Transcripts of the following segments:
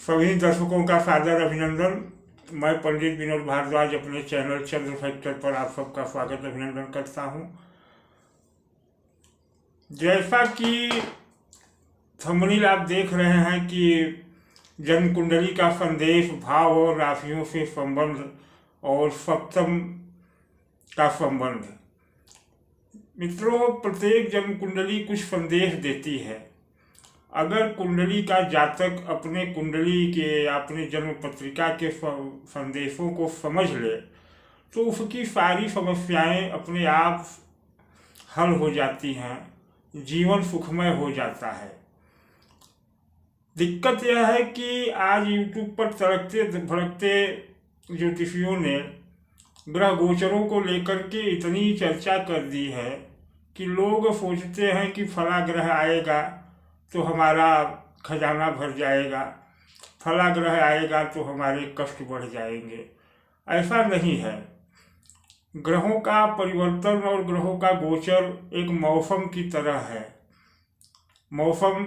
सभी दर्शकों का सादर अभिनंदन। मैं पंडित विनोद भारद्वाज अपने चैनल चंद्र फैक्टर पर आप सबका स्वागत अभिनंदन करता हूं। जैसा कि थंबनेल आप देख रहे हैं कि जन्म कुंडली का संदेश, भाव और राशियों से संबंध और सप्तम का संबंध। मित्रों, प्रत्येक जन्म कुंडली कुछ संदेश देती है। अगर कुंडली का जातक अपने कुंडली के या अपने जन्म पत्रिका के संदेशों को समझ ले तो उसकी सारी समस्याएं अपने आप हल हो जाती हैं, जीवन सुखमय हो जाता है। दिक्कत यह है कि आज यूट्यूब पर तड़कते भड़कते ज्योतिषियों ने ग्रह गोचरों को लेकर के इतनी चर्चा कर दी है कि लोग सोचते हैं कि फला ग्रह आएगा तो हमारा खजाना भर जाएगा, फला ग्रह आएगा तो हमारे कष्ट बढ़ जाएंगे। ऐसा नहीं है। ग्रहों का परिवर्तन और ग्रहों का गोचर एक मौसम की तरह है। मौसम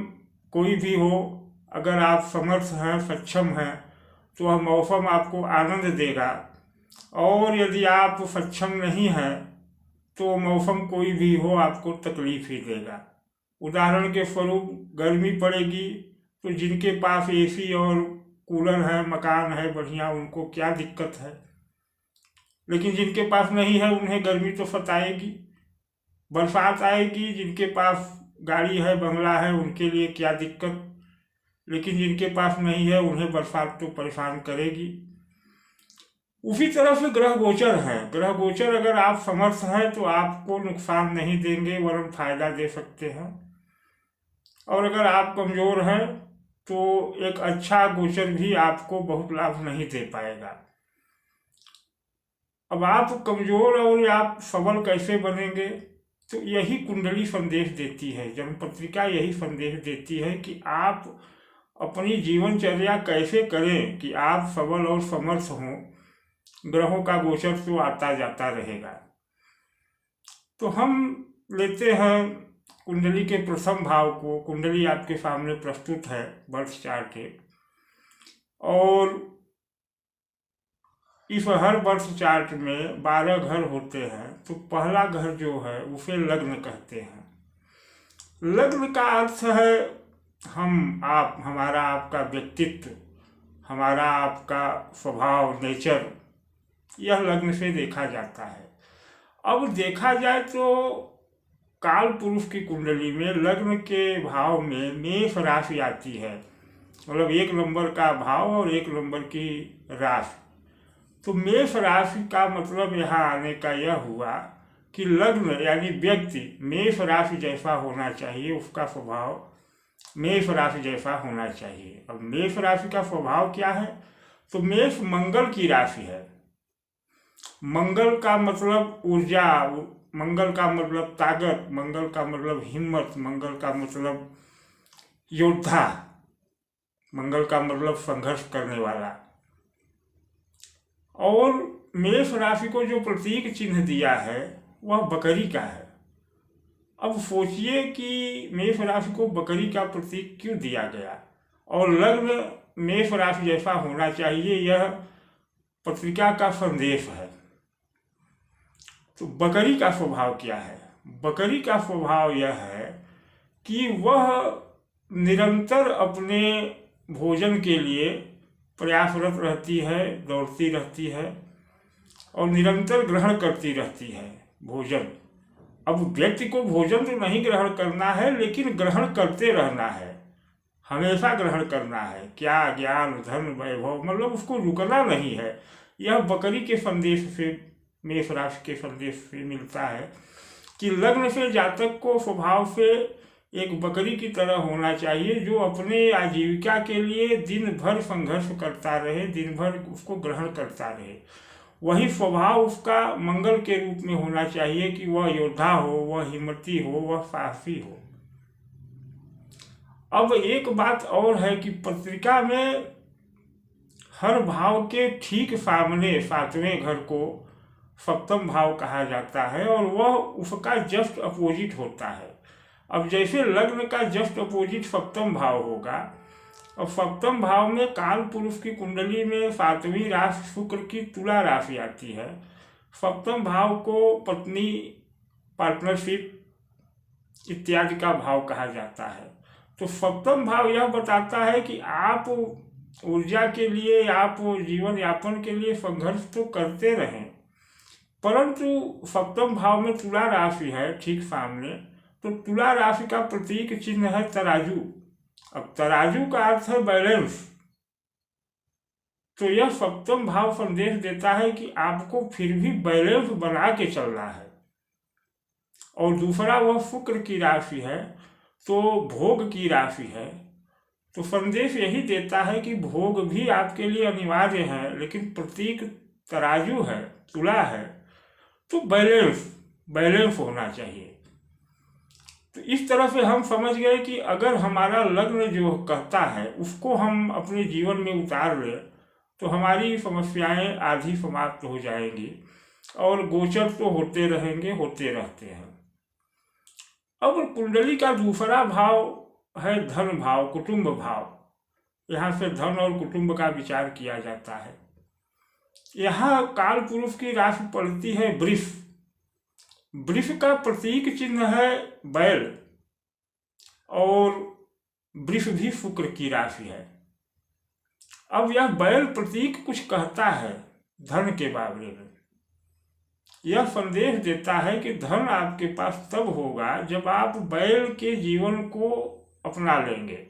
कोई भी हो, अगर आप समर्थ हैं, सक्षम हैं, तो वह मौसम आपको आनंद देगा, और यदि आप सक्षम नहीं हैं तो मौसम कोई भी हो आपको तकलीफ ही देगा। उदाहरण के स्वरूप गर्मी पड़ेगी तो जिनके पास एसी और कूलर है, मकान है बढ़िया, उनको क्या दिक्कत है, लेकिन जिनके पास नहीं है उन्हें गर्मी तो सताएगी। बरसात आएगी, जिनके पास गाड़ी है, बंगला है, उनके लिए क्या दिक्कत, लेकिन जिनके पास नहीं है उन्हें बरसात तो परेशान करेगी। उसी तरह से ग्रह गोचर है। ग्रह गोचर अगर आप समर्थ हैं तो आपको नुकसान नहीं देंगे, वरन फायदा दे सकते हैं, और अगर आप कमजोर हैं तो एक अच्छा गोचर भी आपको बहुत लाभ नहीं दे पाएगा। अब आप कमजोर और आप सबल कैसे बनेंगे, तो यही कुंडली संदेश देती है, जन्म पत्रिका यही संदेश देती है कि आप अपनी जीवनचर्या कैसे करें कि आप सबल और समर्थ हों। ग्रहों का गोचर तो आता जाता रहेगा। तो हम लेते हैं कुंडली के प्रथम भाव को। कुंडली आपके सामने प्रस्तुत है, बर्थ चार्ट है, और इस हर बर्थ चार्ट में 12 घर होते हैं। तो पहला घर जो है उसे लग्न कहते हैं। लग्न का अर्थ है हम, आप, हमारा आपका व्यक्तित्व, हमारा आपका स्वभाव, नेचर, यह लग्न से देखा जाता है। अब देखा जाए तो काल पुरुष की कुंडली में लग्न के भाव में मेष राशि आती है, मतलब 1 नंबर का भाव और 1 नंबर की राशि। तो मेष राशि का मतलब यहाँ आने का यह हुआ कि लग्न यानी व्यक्ति मेष राशि जैसा होना चाहिए, उसका स्वभाव मेष राशि जैसा होना चाहिए। अब मेष राशि का स्वभाव क्या है, तो मेष मंगल की राशि है। मंगल का मतलब ऊर्जा, मंगल का मतलब ताकत, मंगल का मतलब हिम्मत, मंगल का मतलब योद्धा, मंगल का मतलब संघर्ष करने वाला। और मेष राशि को जो प्रतीक चिन्ह दिया है वह बकरी का है। अब सोचिए कि मेष राशि को बकरी का प्रतीक क्यों दिया गया, और लग्न मेष राशि जैसा होना चाहिए, यह पत्रिका का संदेश है। तो बकरी का स्वभाव क्या है? बकरी का स्वभाव यह है कि वह निरंतर अपने भोजन के लिए प्रयासरत रहती है, दौड़ती रहती है, और निरंतर ग्रहण करती रहती है भोजन। अब व्यक्ति को भोजन तो नहीं ग्रहण करना है, लेकिन ग्रहण करते रहना है, हमेशा ग्रहण करना है। क्या ज्ञान, धन, वैभव, मतलब उसको रुकना नहीं है। यह बकरी के संदेश से, मेष राशि के संदेश से मिलता है कि लग्न से जातक को स्वभाव से एक बकरी की तरह होना चाहिए, जो अपने आजीविका के लिए दिन भर संघर्ष करता रहे, दिन भर उसको ग्रहण करता रहे। वही स्वभाव उसका मंगल के रूप में होना चाहिए कि वह योद्धा हो, वह हिम्मती हो, वह साहसी हो। अब एक बात और है कि पत्रिका में हर भाव के ठीक सामने 7वें घर को सप्तम भाव कहा जाता है, और वह उसका जस्ट अपोजिट होता है। अब जैसे लग्न का जस्ट अपोजिट सप्तम भाव होगा, और सप्तम भाव में काल पुरुष की कुंडली में 7वीं राशि शुक्र की तुला राशि आती है। सप्तम भाव को पत्नी, पार्टनरशिप इत्यादि का भाव कहा जाता है। तो सप्तम भाव यह बताता है कि आप ऊर्जा के लिए, आप जीवन यापन के लिए संघर्ष तो करते रहें, परंतु सप्तम भाव में तुला राशि है ठीक सामने, तो तुला राशि का प्रतीक चिन्ह है तराजू। अब तराजू का अर्थ है बैलेंस। तो यह सप्तम भाव संदेश देता है कि आपको फिर भी बैलेंस बना के चलना है। और दूसरा वह शुक्र की राशि है, तो भोग की राशि है। तो संदेश यही देता है कि भोग भी आपके लिए अनिवार्य है, लेकिन प्रतीक तराजू है, तुला है, तो बैलेंस होना चाहिए। तो इस तरह से हम समझ गए कि अगर हमारा लग्न जो कहता है उसको हम अपने जीवन में उतार लें तो हमारी समस्याएं आधी समाप्त हो जाएंगी और गोचर तो होते रहेंगे, होते रहते हैं। अब कुंडली का दूसरा भाव है धन भाव, कुटुंब भाव। यहाँ से धन और कुटुंब का विचार किया जाता है। यहाँ काल पुरुष की राशि पड़ती है वृष। वृष का प्रतीक चिन्ह है बैल, और वृष भी शुक्र की राशि है। अब यह बैल प्रतीक कुछ कहता है धन के बारे में। यह संदेश देता है कि धन आपके पास तब होगा जब आप बैल के जीवन को अपना लेंगे।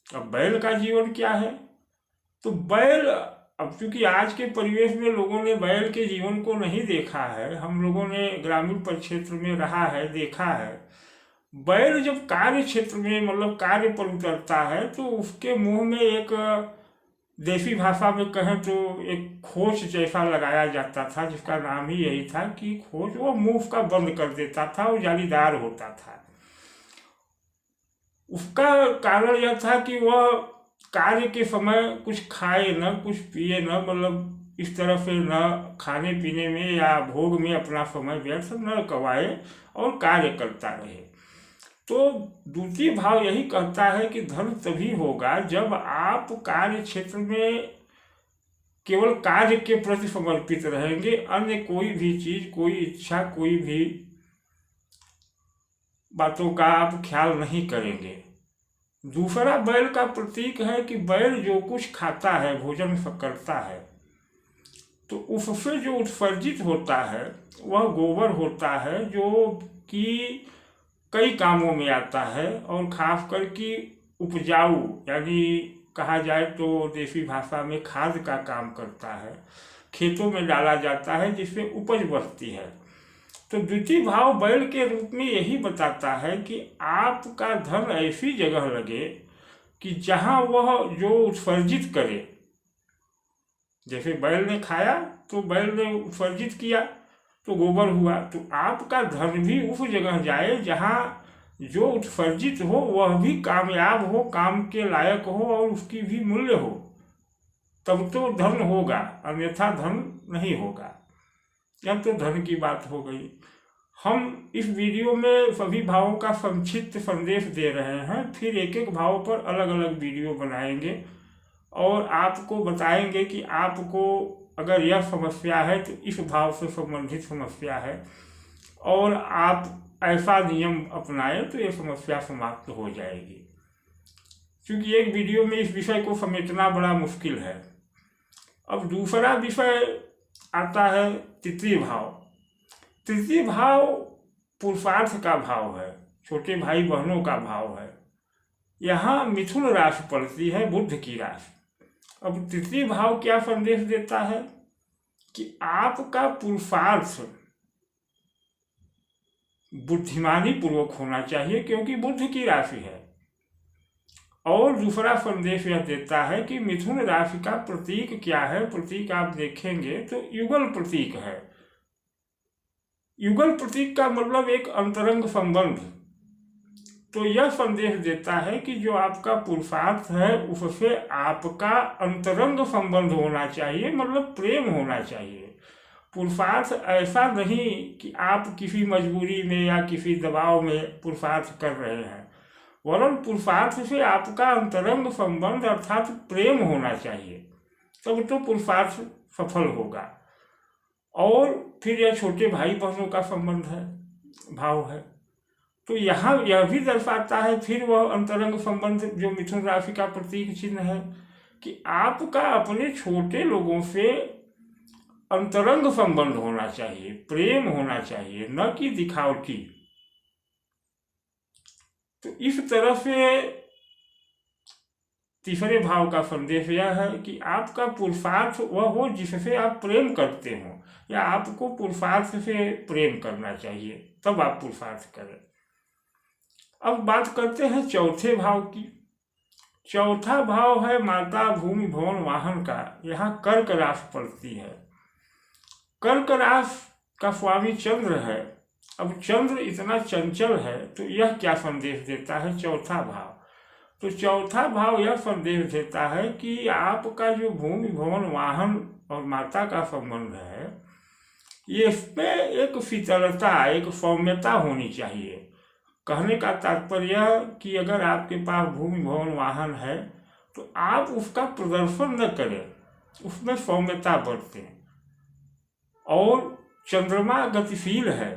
अब बैल का जीवन क्या है? तो बैल, अब चूंकि आज के परिवेश में लोगों ने बैल के जीवन को नहीं देखा है, हम लोगों ने ग्रामीण परिक्षेत्र में रहा है, देखा है। बैल जब कार्य क्षेत्र में, मतलब कार्य पर उतरता है, तो उसके मुंह में एक, देसी भाषा में कहें तो एक खोच जैसा लगाया जाता था, जिसका नाम ही यही था कि खोच। वो मुंह का बंद कर देता था और जालीदार होता था। उसका कारण यह था कि वह कार्य के समय कुछ खाए न, कुछ पिए न, मतलब इस तरह से न खाने पीने में या भोग में अपना समय व्यर्थ न गवाए और कार्य करता रहे। तो द्वितीय भाव यही कहता है कि धन तभी होगा जब आप कार्य क्षेत्र में केवल कार्य के प्रति समर्पित रहेंगे, अन्य कोई भी चीज, कोई इच्छा, कोई भी बातों का आप ख्याल नहीं करेंगे। दूसरा बैल का प्रतीक है कि बैल जो कुछ खाता है, भोजन करता है, तो उससे जो उत्सर्जित होता है वह गोबर होता है, जो कि कई कामों में आता है और खासकर कि उपजाऊ, यानी कहा जाए तो देसी भाषा में खाद का काम करता है। खेतों में डाला जाता है जिससे उपज बढ़ती है। तो द्वितीय भाव बैल के रूप में यही बताता है कि आपका धन ऐसी जगह लगे कि जहां वह जो उत्सर्जित करे, जैसे बैल ने खाया तो बैल ने उत्सर्जित किया तो गोबर हुआ, तो आपका धन भी उस जगह जाए जहां जो उत्सर्जित हो वह भी कामयाब हो, काम के लायक हो और उसकी भी मूल्य हो, तब तो धन होगा, अन्यथा धन नहीं होगा। यह तो धन की बात हो गई। हम इस वीडियो में सभी भावों का संक्षिप्त संदेश दे रहे हैं, फिर एक एक भाव पर अलग अलग वीडियो बनाएंगे और आपको बताएंगे कि आपको अगर यह समस्या है तो इस भाव से संबंधित समस्या है, और आप ऐसा नियम अपनाएं तो यह समस्या समाप्त हो जाएगी। क्योंकि एक वीडियो में इस विषय को समेटना बड़ा मुश्किल है। अब दूसरा विषय आता है तृतीय भाव। तृतीय भाव पुरुषार्थ का भाव है, छोटे भाई बहनों का भाव है। यहाँ मिथुन राशि पड़ती है, बुध की राशि। अब तृतीय भाव क्या संदेश देता है कि आपका पुरुषार्थ बुद्धिमानी पूर्वक होना चाहिए, क्योंकि बुध की राशि है। और दूसरा संदेश यह देता है कि मिथुन राशि का प्रतीक क्या है। प्रतीक आप देखेंगे तो युगल प्रतीक है। युगल प्रतीक का मतलब एक अंतरंग संबंध। तो यह संदेश देता है कि जो आपका पुरुषार्थ है उससे आपका अंतरंग संबंध होना चाहिए, मतलब प्रेम होना चाहिए। पुरुषार्थ ऐसा नहीं कि आप किसी मजबूरी में या किसी दबाव में पुरुषार्थ कर रहे हैं। वरन पुरुषार्थ से आपका अंतरंग संबंध अर्थात प्रेम होना चाहिए, तब तो पुरुषार्थ सफल होगा। और फिर यह छोटे भाई बहनों का संबंध है, भाव है, तो यहाँ यह भी दर्शाता है फिर वह अंतरंग संबंध जो मिथुन राशि का प्रतीक चिन्ह है कि आपका अपने छोटे लोगों से अंतरंग संबंध होना चाहिए, प्रेम होना चाहिए, न कि दिखावटी। तो इस तरह से तीसरे भाव का संदेश यह है कि आपका पुरुषार्थ वह हो जिससे आप प्रेम करते हो, या आपको पुरुषार्थ से प्रेम करना चाहिए, तब आप पुरुषार्थ करें। अब बात करते हैं चौथे भाव की। चौथा भाव है माता भूमि भवन वाहन का। यहाँ कर्क राशि पड़ती है। कर्क राशि का स्वामी चंद्र है। अब चंद्र इतना चंचल है तो यह क्या संदेश देता है? चौथा भाव, तो चौथा भाव यह संदेश देता है कि आपका जो भूमि भवन वाहन और माता का संबंध है, ये इसमें एक शीतलता, एक सौम्यता होनी चाहिए। कहने का तात्पर्य कि अगर आपके पास भूमि भवन वाहन है तो आप उसका प्रदर्शन न करें, उसमें सौम्यता बरतें। और चंद्रमा गतिशील है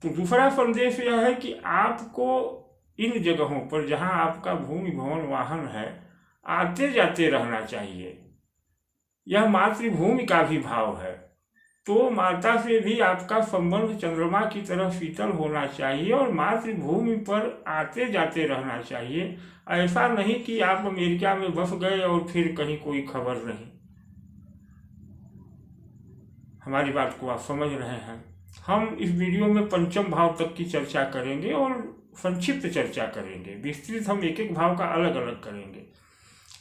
तो दूसरा संदेश यह है कि आपको इन जगहों पर जहां आपका भूमि भवन वाहन है आते जाते रहना चाहिए। यह मातृभूमि का भी भाव है, तो माता से भी आपका संबंध चंद्रमा की तरह शीतल होना चाहिए और मातृभूमि पर आते जाते रहना चाहिए। ऐसा नहीं कि आप अमेरिका में बस गए और फिर कहीं कोई खबर नहीं। हमारी बात को आप समझ रहे हैं। हम इस वीडियो में पंचम भाव तक की चर्चा करेंगे और संक्षिप्त चर्चा करेंगे, विस्तृत हम एक एक भाव का अलग अलग करेंगे।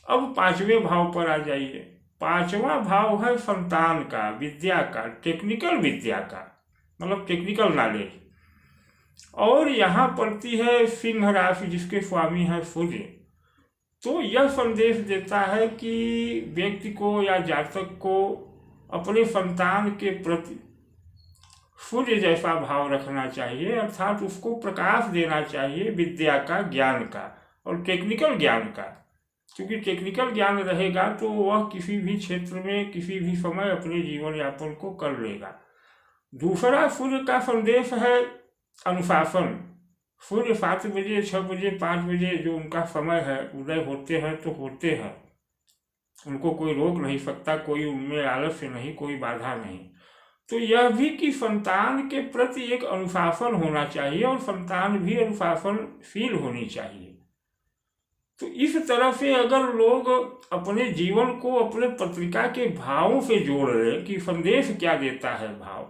अब पांचवें भाव पर आ जाइए। पांचवा भाव है संतान का, विद्या का, टेक्निकल विद्या का, मतलब टेक्निकल नॉलेज। और यहाँ पड़ती है सिंह राशि जिसके स्वामी है सूर्य। तो यह संदेश देता है कि व्यक्ति को या जातक को अपने संतान के प्रति सूर्य जैसा भाव रखना चाहिए, अर्थात उसको प्रकाश देना चाहिए विद्या का, ज्ञान का और टेक्निकल ज्ञान का। क्योंकि टेक्निकल ज्ञान रहेगा तो वह किसी भी क्षेत्र में किसी भी समय अपने जीवन यापन को कर लेगा। दूसरा सूर्य का संदेश है अनुशासन। सूर्य 7 बजे, 6 बजे, 5 बजे जो उनका समय है, उदय होते हैं तो होते हैं, उनको कोई रोक नहीं सकता, कोई उनमें आलस्य नहीं, कोई बाधा नहीं। तो यह भी कि संतान के प्रति एक अनुशासन होना चाहिए और संतान भी अनुशासनशील होनी चाहिए। तो इस तरह से अगर लोग अपने जीवन को अपने पत्रिका के भावों से जोड़ लें कि संदेश क्या देता है भाव,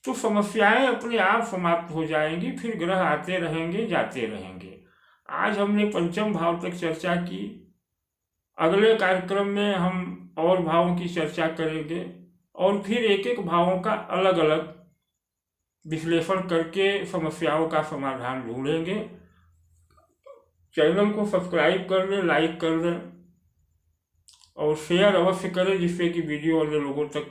तो समस्याएं अपने आप समाप्त हो जाएंगी। फिर ग्रह आते रहेंगे, जाते रहेंगे। आज हमने पंचम भाव तक चर्चा की। अगले कार्यक्रम में हम और भावों की चर्चा करेंगे और फिर एक एक भावों का अलग अलग विश्लेषण करके समस्याओं का समाधान ढूंढेंगे। चैनल को सब्सक्राइब कर लें, लाइक कर लें और शेयर अवश्य करें, जिससे कि वीडियो अन्य लोगों तक